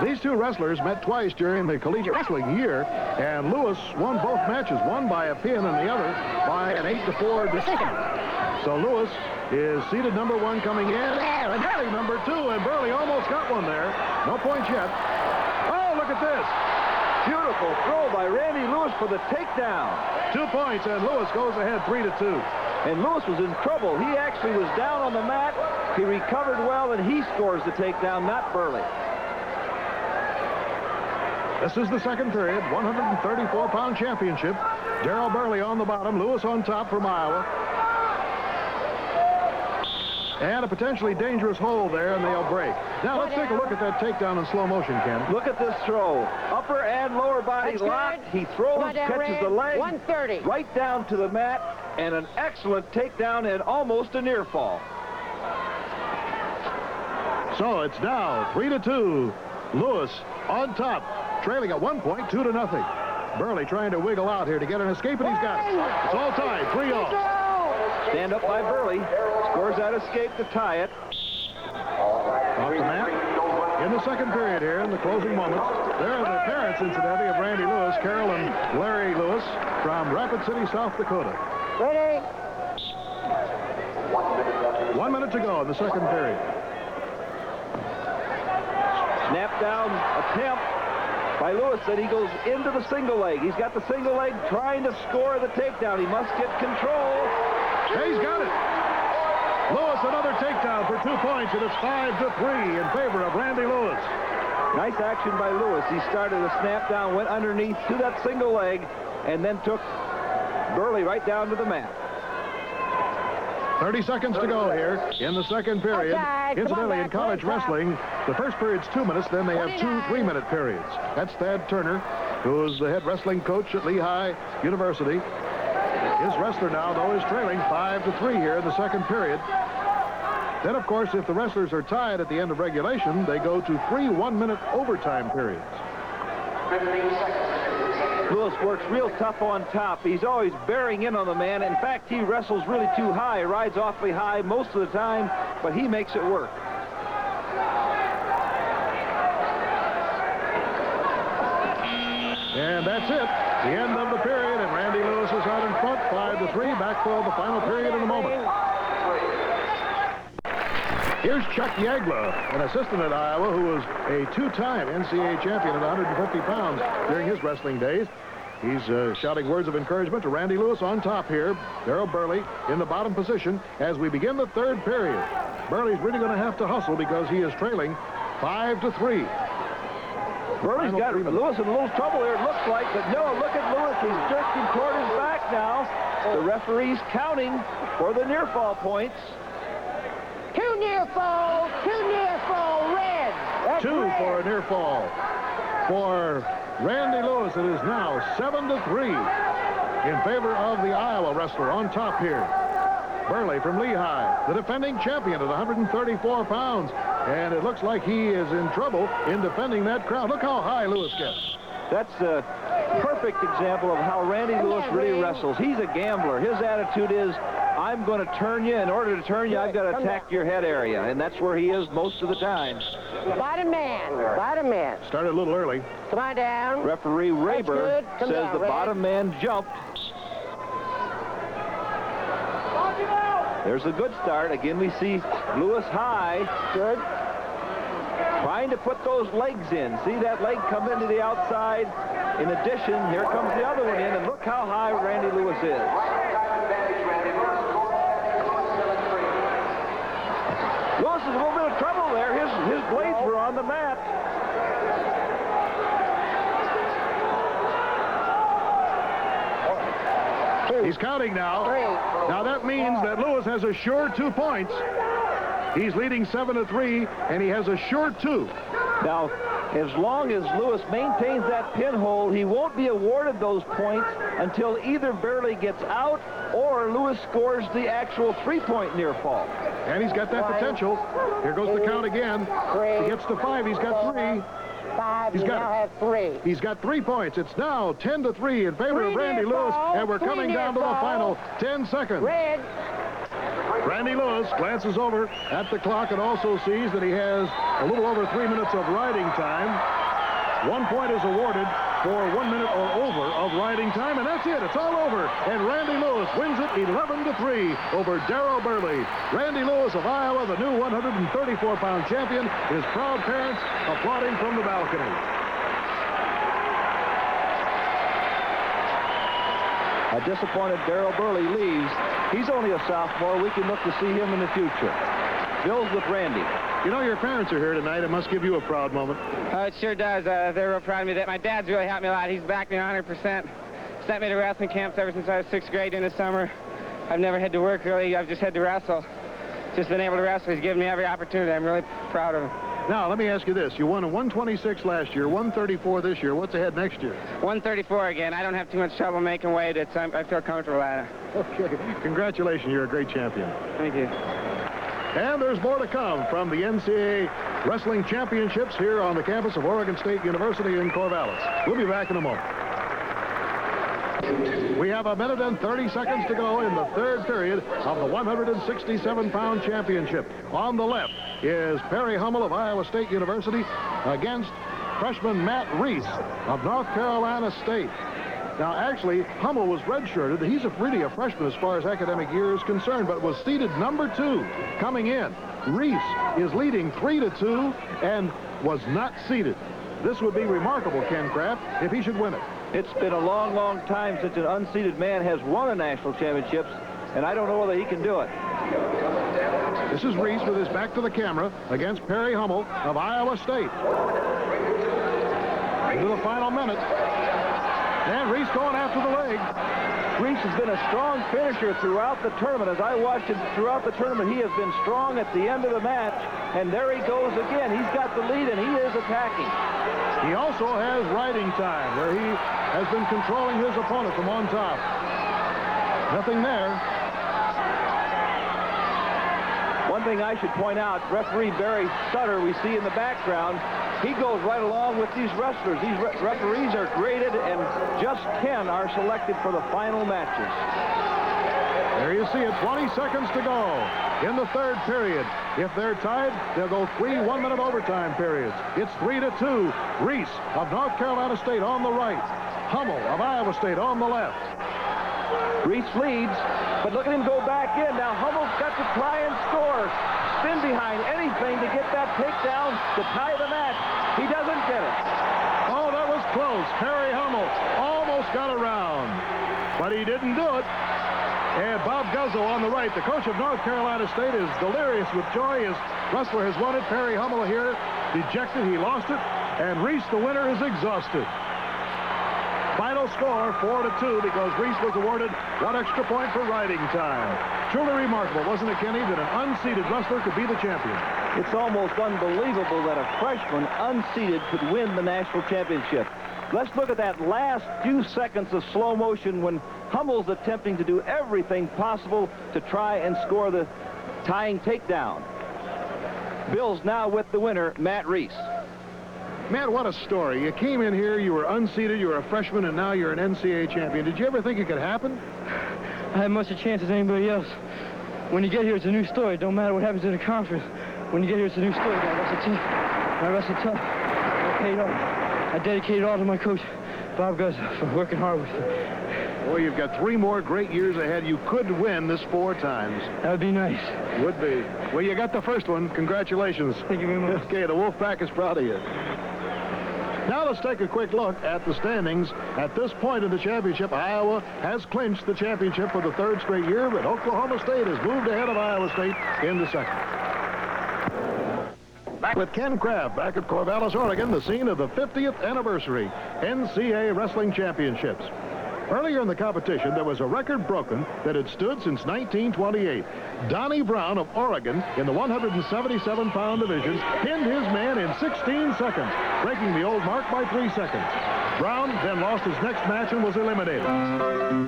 These two wrestlers met twice during the collegiate wrestling year, and Lewis won both matches, one by a pin and the other by an 8-4 decision. So Lewis is seeded #1 coming in, and Burley #2, and Burley almost got one there. No points yet. Oh, look at this. Beautiful throw by Randy Lewis for the takedown. 2 points, and Lewis goes ahead 3-2. And Lewis was in trouble. He actually was down on the mat. He recovered well, and he scores the takedown, not Burley. This is the second period, 134-pound championship. Darrell Burley on the bottom, Lewis on top from Iowa. And a potentially dangerous hole there, and they'll break. Now, let's take a look at that takedown in slow motion, Ken. Look at this throw. Upper and lower body locked. He throws, catches the leg, 130. right down to the mat, and an excellent takedown and almost a near fall. So it's now 3-2. Lewis on top, trailing at 1 point, 2-0. Burley trying to wiggle out here to get an escape, and he's got it. It's all tied, 3-all. Stand up by Burley. Scores that escape to tie it. Off the mat. In the second period here, in the closing moments, there are the parents, incidentally, of Randy Lewis, Carol and Larry Lewis, from Rapid City, South Dakota. Ready? 1 minute to go in the second period. Snap down attempt by Lewis, and he goes into the single leg. He's got the single leg trying to score the takedown. He must get control. He's got it. Lewis, another takedown for 2 points, and it's 5-3 in favor of Randy Lewis. Nice action by Lewis. He started a snap down, went underneath to that single leg, and then took Burley right down to the mat. 30 seconds to go here in the second period. Okay, Incidentally, in college wrestling, the first period's 2 minutes, then they have 2 3-minute periods. That's Thad Turner, who is the head wrestling coach at Lehigh University. His wrestler now, though, is trailing 5-3 here in the second period. Then, of course, if the wrestlers are tied at the end of regulation, they go to 3 1-minute overtime periods. Lewis works real tough on top. He's always bearing in on the man. In fact, he wrestles really too high, rides awfully high most of the time, but he makes it work. And that's it. The end of the period, and Randy Lewis is out in front, 5-3. Back for the final period in a moment. Here's Chuck Yagla, an assistant at Iowa who was a 2-time NCAA champion at 150 pounds during his wrestling days. He's shouting words of encouragement to Randy Lewis on top here. Darrell Burley in the bottom position as we begin the third period. Burley's really going to have to hustle because he is trailing 5-3. Burley's got Lewis in a little trouble here, it looks like, but no, look at Lewis. He's jerking toward his back now. The referee's counting for the near fall points. 2 near fall, 2 near fall, red. That's 2 red. for a near fall. For Randy Lewis, it is now 7-3 in favor of the Iowa wrestler on top here. Burley from Lehigh, the defending champion at 134 pounds. And it looks like he is in trouble in defending that crowd. Look how high Lewis gets. That's a perfect example of how Randy Lewis really wrestles. He's a gambler. His attitude is, I'm going to turn you. In order to turn you, I've got to attack your head area. And that's where he is most of the time. Bottom man, bottom man. Started a little early. Come on down. Referee Rayber Come says down, the Red. bottom man jumped. There's a good start. Again, we see Lewis high. Good. Trying to put those legs in. See that leg come into the outside. In addition, here comes the other one in, and look how high Randy Lewis is. Lewis is in a little bit of trouble there. His blades were on the mat. He's counting now. 3. Now that means that Lewis has a sure 2 points. He's leading 7-3, and he has a sure 2. Now, as long as Lewis maintains that pinhold, he won't be awarded those points until either Burley gets out or Lewis scores the actual 3-point near fall. And he's got that potential. Here goes the count again. 3. He gets to 5. He's got 3. 5. He's You got now it. have 3. He's got 3 points. It's now 10-3 in favor of 3 Randy near Lewis, fall, and we're 3 coming near down to the fall. final 10 seconds. Red. Randy Lewis glances over at the clock and also sees that he has a little over 3 minutes of riding time. 1 point is awarded for 1 minute or over of riding time, and that's it. It's all over. And Randy Lewis wins it 11-3 over Darrell Burley. Randy Lewis of Iowa, the new 134-pound champion, his proud parents applauding from the balcony. A disappointed Darrell Burley leaves. He's only a sophomore. We can look to see him in the future. Bill's with Randy. You know, your parents are here tonight. It must give you a proud moment. It sure does. They're real proud of me. That my dad's really helped me a lot. He's backed me 100%. Sent me to wrestling camps ever since I was 6th grade in the summer. I've never had to work, really. I've just had to wrestle. Just been able to wrestle. He's given me every opportunity. I'm really proud of him. Now, let me ask you this. You won a 126 last year, 134 this year. What's ahead next year? 134 again. I don't have too much trouble making weight. I feel comfortable at it. Okay. Congratulations. You're a great champion. Thank you. And there's more to come from the NCAA Wrestling Championships here on the campus of Oregon State University in Corvallis. We'll be back in a moment. We have 1 minute and 30 seconds to go in the third period of the 167-pound championship. On the left is Perry Hummel of Iowa State University against freshman Matt Reese of North Carolina State. Now, actually, Hummel was redshirted. He's really a freshman as far as academic year is concerned, but was seeded number 2 coming in. Reese is leading 3-2 and was not seeded. This would be remarkable, Ken Kraft, if he should win it. It's been a long, long time since an unseeded man has won a national championships, and I don't know whether he can do it. This is Reese with his back to the camera against Perry Hummel of Iowa State. Into the final minute. And Reese going after the leg. Reese has been a strong finisher throughout the tournament. As I watched him throughout the tournament, he has been strong at the end of the match. And there he goes again. He's got the lead, and he is attacking. He also has riding time, where he has been controlling his opponent from on top. Nothing there. One thing I should point out, referee Barry Sutter, we see in the background, he goes right along with these wrestlers. These referees are graded, and just 10 are selected for the final matches. There you see it, 20 seconds to go in the third period. If they're tied, they'll go 3 1-minute overtime periods. It's 3-2. Reese of North Carolina State on the right. Hummel of Iowa State on the left. Reese leads, but look at him go back in. Now Hummel's got to try and score. Spin behind anything to get that takedown to tie the match. He doesn't get it. Oh, that was close. Perry Hummel almost got around, but he didn't do it. And Bob Guzzo on the right, the coach of North Carolina State, is delirious with joy. His wrestler has won it. Perry Hummel here, dejected. He lost it. And Reese, the winner, is exhausted. Final score, 4-2, because Reese was awarded 1 extra point for riding time. Truly remarkable, wasn't it, Kenny, that an unseeded wrestler could be the champion? It's almost unbelievable that a freshman unseeded could win the national championship. Let's look at that last few seconds of slow motion when Hummel's attempting to do everything possible to try and score the tying takedown. Bill's now with the winner, Matt Reese. Matt, what a story. You came in here, you were unseeded, you were a freshman, and now you're an NCAA champion. Did you ever think it could happen? I had much a chance as anybody else. When you get here, it's a new story. It don't matter what happens in the conference. When you get here, it's a new story. I wrestled tough. I paid off. I dedicated all to my coach, Bob Guzzo, for working hard with me. Boy, you've got 3 more great years ahead. You could win this 4 times. That would be nice. Would be. Well, you got the first one. Congratulations. Thank you very much. Okay, the Wolfpack is proud of you. Now let's take a quick look at the standings. At this point in the championship, Iowa has clinched the championship for the 3rd straight year, but Oklahoma State has moved ahead of Iowa State in the 2nd. Back with Ken Kraft back at Corvallis, Oregon, the scene of the 50th anniversary NCAA Wrestling Championships. Earlier in the competition, there was a record broken that had stood since 1928. Donnie Brown of Oregon in the 177-pound division pinned his man in 16 seconds, breaking the old mark by 3 seconds. Brown then lost his next match and was eliminated.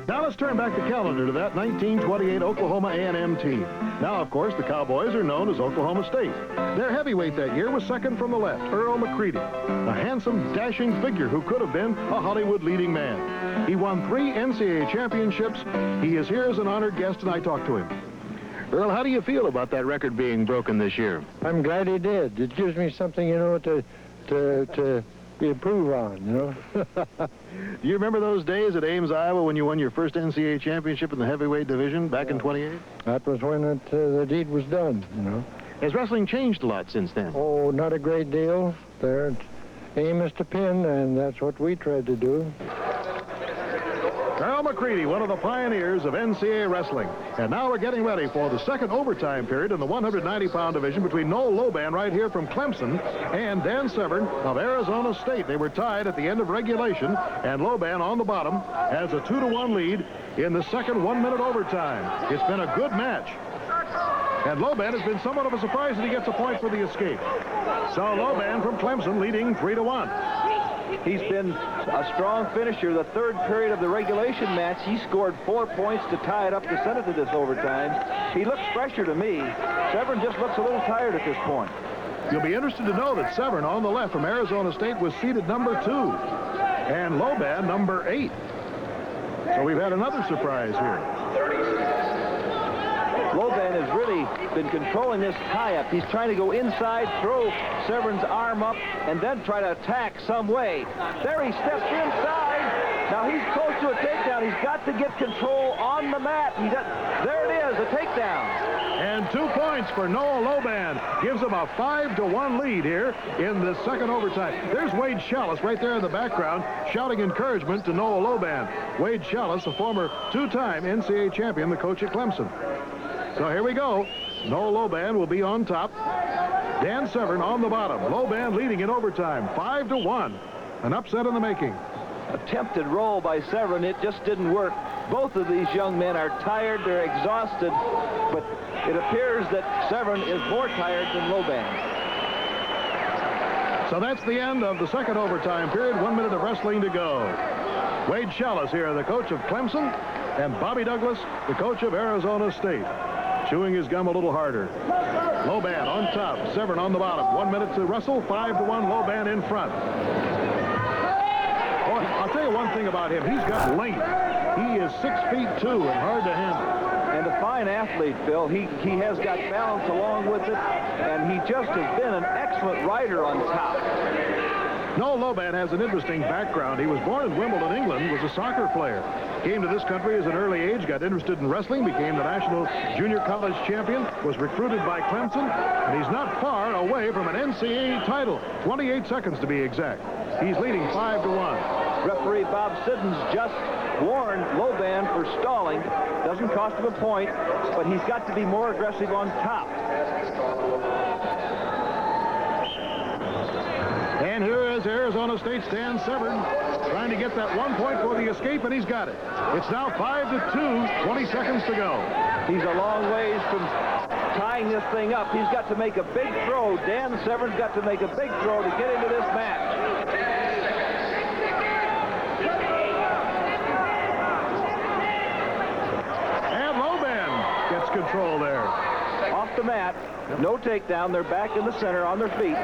Now let's turn back the calendar to that 1928 Oklahoma A&M team. Now, of course, the Cowboys are known as Oklahoma State. Their heavyweight that year was second from the left, Earl McCready, a handsome, dashing figure who could have been a Hollywood leading man. He won 3 NCAA championships. He is here as an honored guest, and I talked to him. Earl, how do you feel about that record being broken this year? I'm glad he did. It gives me something, you know, to improve on, you know. Do you remember those days at Ames, Iowa, when you won your first NCAA championship in the heavyweight division back in 28? That was when the deed was done, you know. Has wrestling changed a lot since then? Oh, not a great deal. Their aim is to pin, and that's what we tried to do. Earl McCready, one of the pioneers of NCAA wrestling. And now we're getting ready for the 2nd overtime period in the 190-pound division between Noel Loban right here from Clemson and Dan Severn of Arizona State. They were tied at the end of regulation, and Loban on the bottom has a 2-1 lead in the 2nd 1-minute overtime. It's been a good match. And Loban has been somewhat of a surprise that he gets a point for the escape. So Loban from Clemson leading 3-1. He's been a strong finisher. The 3rd period of the regulation match, he scored 4 points to tie it up to send it to this overtime. He looks fresher to me. Severn just looks a little tired at this point. You'll be interested to know that Severn on the left from Arizona State was seeded number 2, and Loban number 8. So we've had another surprise here. Loban has really been controlling this tie-up. He's trying to go inside, throw Severn's arm up, and then try to attack some way. There he steps inside. Now he's close to a takedown. He's got to get control on the mat. There it is, a takedown. And 2 points for Noah Loban. Gives him a 5-1 lead here in the second overtime. There's Wade Schalles right there in the background shouting encouragement to Noah Loban. Wade Schalles, a former 2-time NCAA champion, the coach at Clemson. So here we go. Noah Loban will be on top. Dan Severn on the bottom. Loban leading in overtime, 5-1. An upset in the making. Attempted roll by Severn. It just didn't work. Both of these young men are tired. They're exhausted. But it appears that Severn is more tired than Loban. So that's the end of the second overtime period. 1 minute of wrestling to go. Wade Schalles here, the coach of Clemson, and Bobby Douglas, the coach of Arizona State. Chewing his gum a little harder. Loban on top, Severn on the bottom. 1 minute to wrestle, 5-1, Loban in front. Boy, I'll tell you one thing about him. He's got length. He is 6'2" and hard to handle. And a fine athlete, Bill. He has got balance along with it, and he just has been an excellent rider on top. Noah Loban has an interesting background. He was born in Wimbledon, England, was a soccer player. Came to this country as an early age, got interested in wrestling, became the national junior college champion, was recruited by Clemson, and he's not far away from an NCAA title. 28 seconds to be exact. He's leading 5-1. Referee Bob Siddons just warned Loban for stalling. Doesn't cost him a point, but he's got to be more aggressive on top. And here is Arizona State's Dan Severn trying to get that 1 point for the escape, and he's got it. It's now 5-2, 20 seconds to go. He's a long ways from tying this thing up. He's got to make a big throw. Dan Severn's got to make a big throw to get into this match. And Loban gets control there. Off the mat, no takedown. They're back in the center on their feet.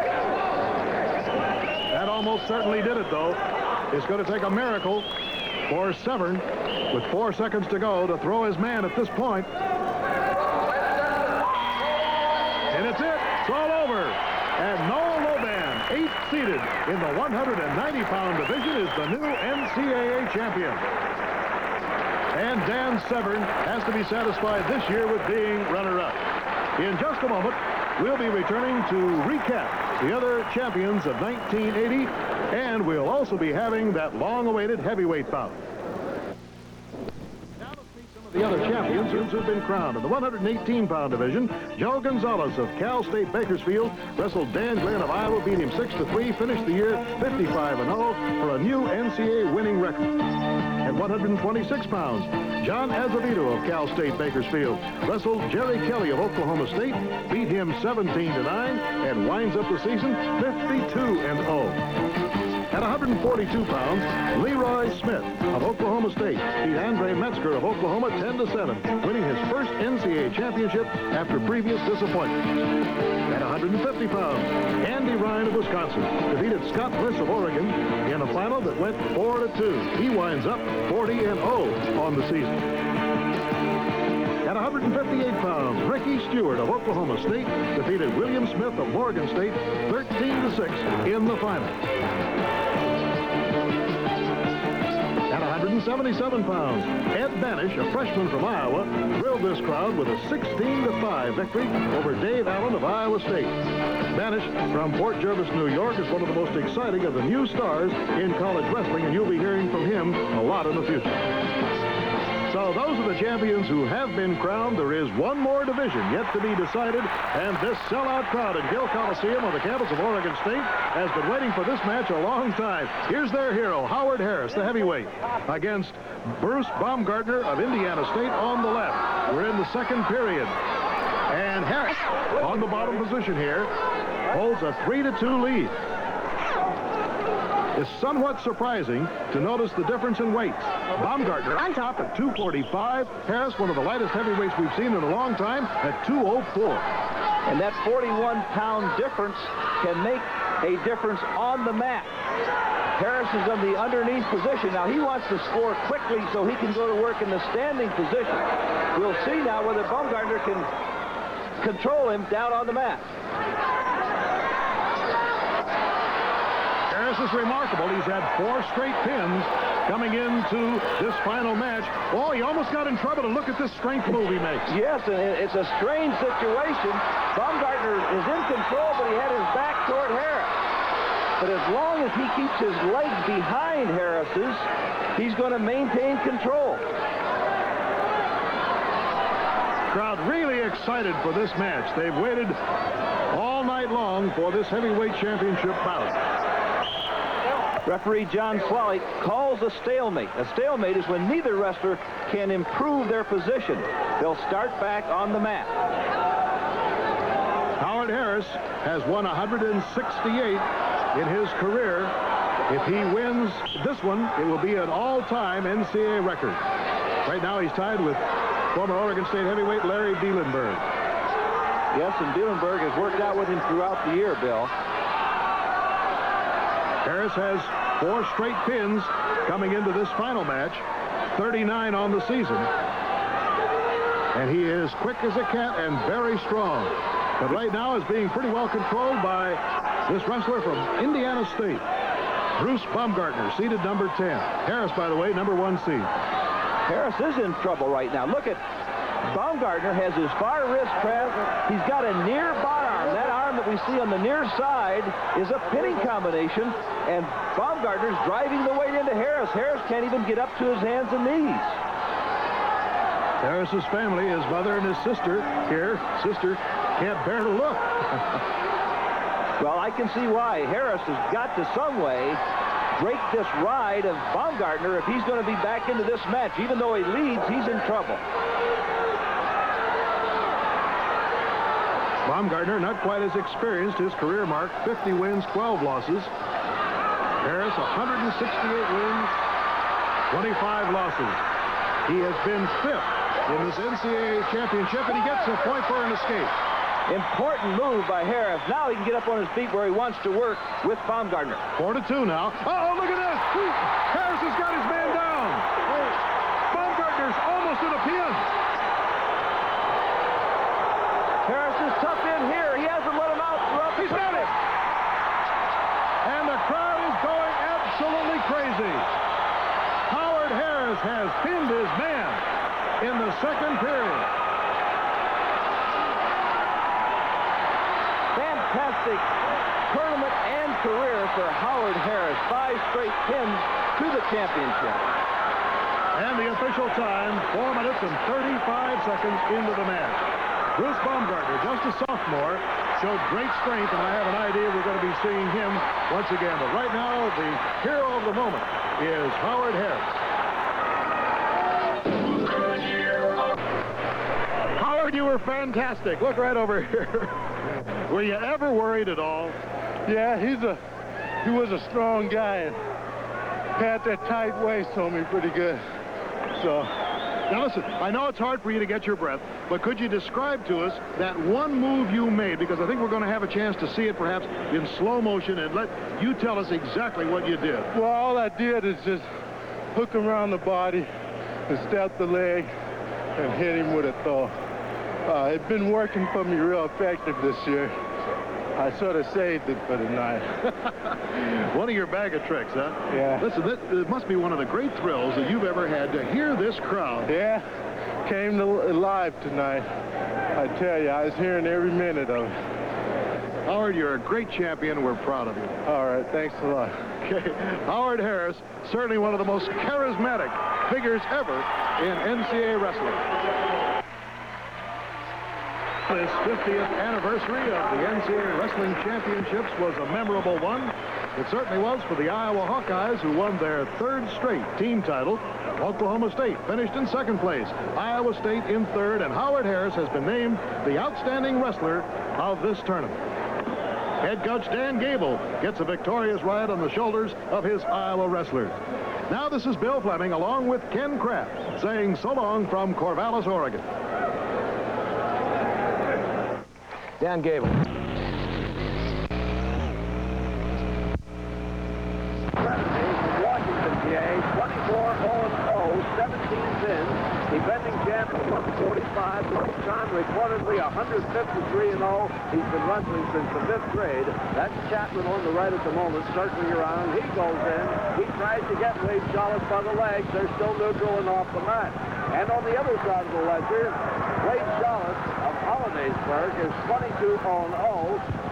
That almost certainly did it, though. It's going to take a miracle for Severn with 4 seconds to go to throw his man at this point. And it's it. It's all over. And Noah Loban, 8th seeded in the 190-pound division, is the new NCAA champion. And Dan Severn has to be satisfied this year with being runner-up. In just a moment, we'll be returning to recap the other champions of 1980, and we'll also be having that long-awaited heavyweight bout. Now let's meet some of the other champions who've been crowned. In the 118-pound division, Joe Gonzalez of Cal State Bakersfield wrestled Dan Glenn of Iowa, beat him 6-3, finished the year 55-0 for a new NCAA winning record. At 126 pounds, John Azevedo of Cal State Bakersfield wrestled Jerry Kelly of Oklahoma State, beat him 17-9, and winds up the season 52-0. At 142 pounds, Leroy Smith of Oklahoma State beat Andre Metzger of Oklahoma 10-7, winning his first NCAA championship after previous disappointment. At 150 pounds, Andy Ryan of Wisconsin defeated Scott Bliss of Oregon in a final that went 4-2. He winds up 40-0 on the season. At 158 pounds, Ricky Stewart of Oklahoma State defeated William Smith of Morgan State 13-6 in the final. At 177 pounds, Ed Banish, a freshman from Iowa, thrilled this crowd with a 16-5 victory over Dave Allen of Iowa State. Banish from Port Jervis, New York, is one of the most exciting of the new stars in college wrestling, and you'll be hearing from him a lot in the future. So those are the champions who have been crowned. There is one more division yet to be decided, and this sellout crowd at Gill Coliseum on the campus of Oregon State has been waiting for this match a long time. Here's their hero, Howard Harris, the heavyweight, against Bruce Baumgartner of Indiana State on the left. We're in the second period. And Harris, on the bottom position here, holds a 3-2 lead. It's somewhat surprising to notice the difference in weights. Baumgartner on top at 245. Harris, one of the lightest heavyweights we've seen in a long time, at 204. And that 41-pound difference can make a difference on the mat. Harris is in the underneath position. Now, he wants to score quickly so he can go to work in the standing position. We'll see now whether Baumgartner can control him down on the mat. Harris is remarkable. He's had 4 straight pins coming into this final match. Oh, he almost got in trouble. And look at this strength move he makes. Yes, and it's a strange situation. Baumgartner is in control, but he had his back toward Harris. But as long as he keeps his legs behind Harris's, he's going to maintain control. Crowd really excited for this match. They've waited all night long for this heavyweight championship bout. Referee John Schalles calls a stalemate. A stalemate is when neither wrestler can improve their position. They'll start back on the mat. Howard Harris has won 168 in his career. If he wins this one, it will be an all-time NCAA record. Right now he's tied with former Oregon State heavyweight Larry Dielenberg. Yes, and Dielenberg has worked out with him throughout the year, Bill. Harris has 4 straight pins coming into this final match, 39 on the season. And he is quick as a cat and very strong. But right now is being pretty well controlled by this wrestler from Indiana State, Bruce Baumgartner, seeded number 10. Harris, by the way, number 1 seed. Harris is in trouble right now. Look at Baumgartner has his far wrist press. He's got a near bar arm. That arm that we see on the near side is a pinning combination, and Baumgartner's driving the weight into Harris. Harris can't even get up to his hands and knees. Harris's family, his mother and his sister here, can't bear to look. Well, I can see why. Harris has got to some way break this ride of Baumgartner if he's going to be back into this match. Even though he leads, he's in trouble. Baumgartner, not quite as experienced. His career mark, 50 wins, 12 losses. Harris, 168 wins, 25 losses. He has been 5th in this NCAA championship, and he gets a point for an escape. Important move by Harris. Now he can get up on his feet where he wants to work with Baumgartner. 4-2 now. Uh-oh, look at this. Harris has got his man down. Baumgartner's almost in a pin. Harris is tough in here. He hasn't let him out. He's got it. And the crowd is going absolutely crazy. Howard Harris has pinned his man in the second period. Fantastic tournament and career for Howard Harris. 5 straight pins to the championship. And the official time, 4 minutes and 35 seconds into the match. Bruce Baumgartner, just a sophomore, showed great strength, and I have an idea we're going to be seeing him once again. But right now, the hero of the moment is Howard Harris. Howard, you were fantastic. Look right over here. Were you ever worried at all? Yeah, he was a strong guy and had that tight waist on me pretty good. So, now listen, I know it's hard for you to get your breath, but could you describe to us that one move you made? Because I think we're going to have a chance to see it perhaps in slow motion, and let you tell us exactly what you did. well, all I did is just hook him around the body and step the leg and hit him with a throw. It's been working for me real effective this year. I sort of saved it for tonight. One of your bag of tricks, huh? Yeah. Listen, it must be one of the great thrills that you've ever had to hear this crowd. Yeah, came alive tonight. I tell you, I was hearing every minute of it. Howard, you're a great champion. We're proud of you. All right, thanks a lot. Okay. Howard Harris, certainly one of the most charismatic figures ever in NCAA wrestling. This 50th anniversary of the NCAA Wrestling Championships was a memorable one. It certainly was for the Iowa Hawkeyes, who won their 3rd straight team title. Oklahoma State finished in 2nd place, Iowa State in 3rd, and Howard Harris has been named the outstanding wrestler of this tournament. Head coach Dan Gable gets a victorious ride on the shoulders of his Iowa wrestlers. Now this is Bill Fleming along with Ken Kraft saying so long from Corvallis, Oregon. Dan Gable. NCAA, 24-0, 17 pins. Defending champ at 145, time reportedly 153-0. He's been wrestling since the 5th grade. That's Chapman on the right at the moment, circling around. He goes in. He tries to get Wade Schalles by the legs. They're still neutral and off the mat. And on the other side of the ledger, Wade Schalles of Hollidaysburg is 22-0,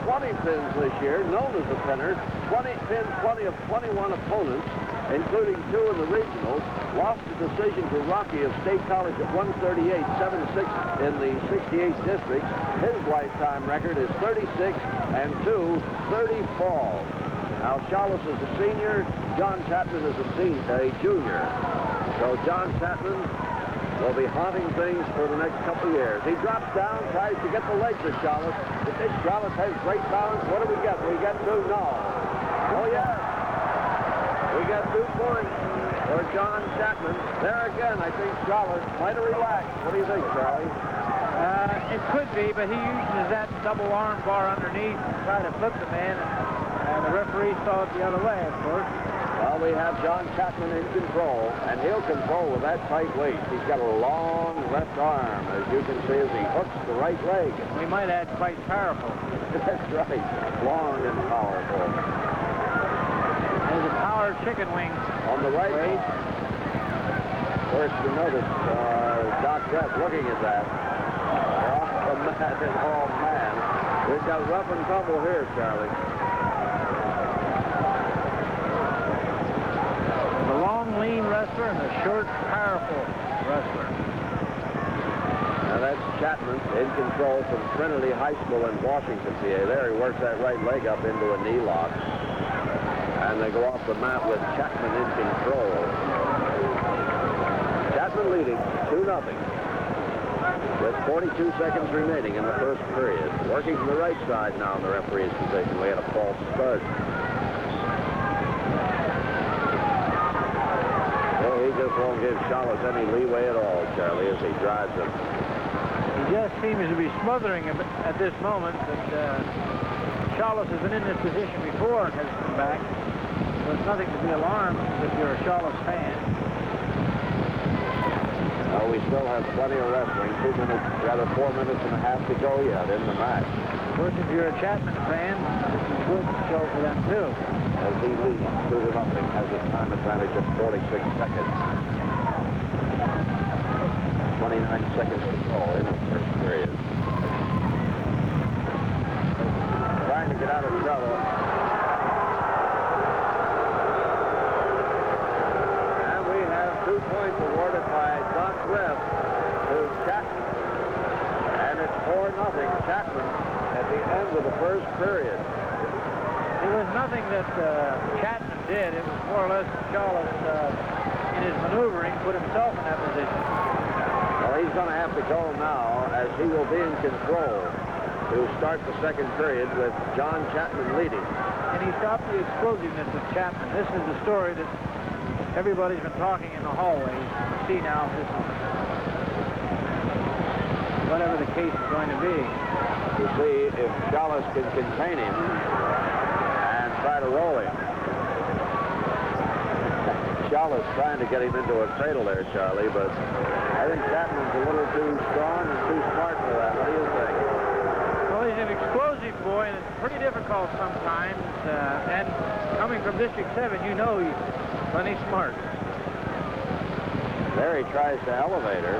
20 pins this year, known as a pinner, 20 pins, 20 of 21 opponents, including 2 in the regionals. Lost the decision to Rocky of State College at 138, 7-6 in the 68 districts. His lifetime record is 36-2, 30 falls. Now Schalles is a senior, John Chapman is a junior. So John Chapman will be haunting things for the next couple of years. He drops down, tries to get the legs of Schalles. If this Schalles has great balance, what do we get? We get 2? No. Oh, yeah. We got 2 points for John Chapman. There again, I think Schalles might have relaxed. What do you think, Charlie? It could be, but he uses that double arm bar underneath to try to flip the man, and the referee saw it the other way, of course. Well, we have John Chapman in control, and he'll control with that tight waist. He's got a long left arm, as you can see, as he hooks the right leg. We might add quite powerful. That's right. Long and powerful. There's a power chicken wing on the right arm. First to notice, Doc Brett looking at that. Off the mat and all man. We've got rough and tumble here, Charlie. Lean wrestler and the short, powerful wrestler. Now that's Chapman in control from Trinity High School in Washington, PA. There he works that right leg up into a knee lock. And they go off the mat with Chapman in control. Chapman leading 2-0. With 42 seconds remaining in the first period. Working from the right side now in the referee's position. We had a false start. He just won't give Schalles any leeway at all, Charlie, as he drives him. He just seems to be smothering him at this moment, but Schalles has been in this position before and has come back. So it's nothing to be alarmed if you're a Schalles fan. Well, we still have plenty of wrestling. 4 minutes and a half to go yet in the match. Of course, if you're a Chapman fan, this is a good show for them, too. As he leads 2-0, has a time advantage of 46 seconds. 29 seconds to go in the first period. Trying to get out of trouble. And we have 2 points awarded by Doc Webb to Chapman. And it's 4-0 Chapman at the end of the first period. It was nothing that Chapman did. It was more or less Schalles in his maneuvering put himself in that position. Well, he's going to have to go now, as he will be in control to start the second period with John Chapman leading. And he stopped the explosiveness of Chapman. This is the story that everybody's been talking in the hallways. You see now if this is whatever the case is going to be. To see if Schalles can contain him. Try to roll him. Schalles trying to get him into a cradle there, Charlie, but I think Chapman's a little too strong and too smart for that. What do you think? Well, he's an explosive boy, and it's pretty difficult sometimes. And coming from District 7, you know he's plenty smart. There he tries to elevate her.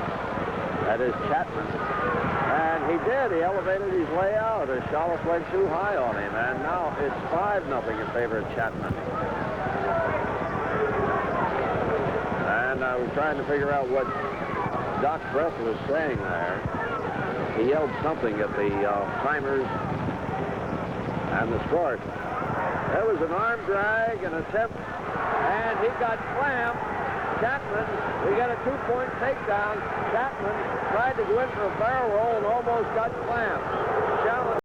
That is Chapman. And he did. He elevated his way out as Schalles went too high on him. And now it's 5-0 in favor of Chapman. And I was trying to figure out what Doc Brett was saying there. He yelled something at the timers and the scores. There was an arm drag, an attempt, and he got clamped. Chapman, we got a 2-point takedown. Chapman tried to go in for a barrel roll and almost got clamped.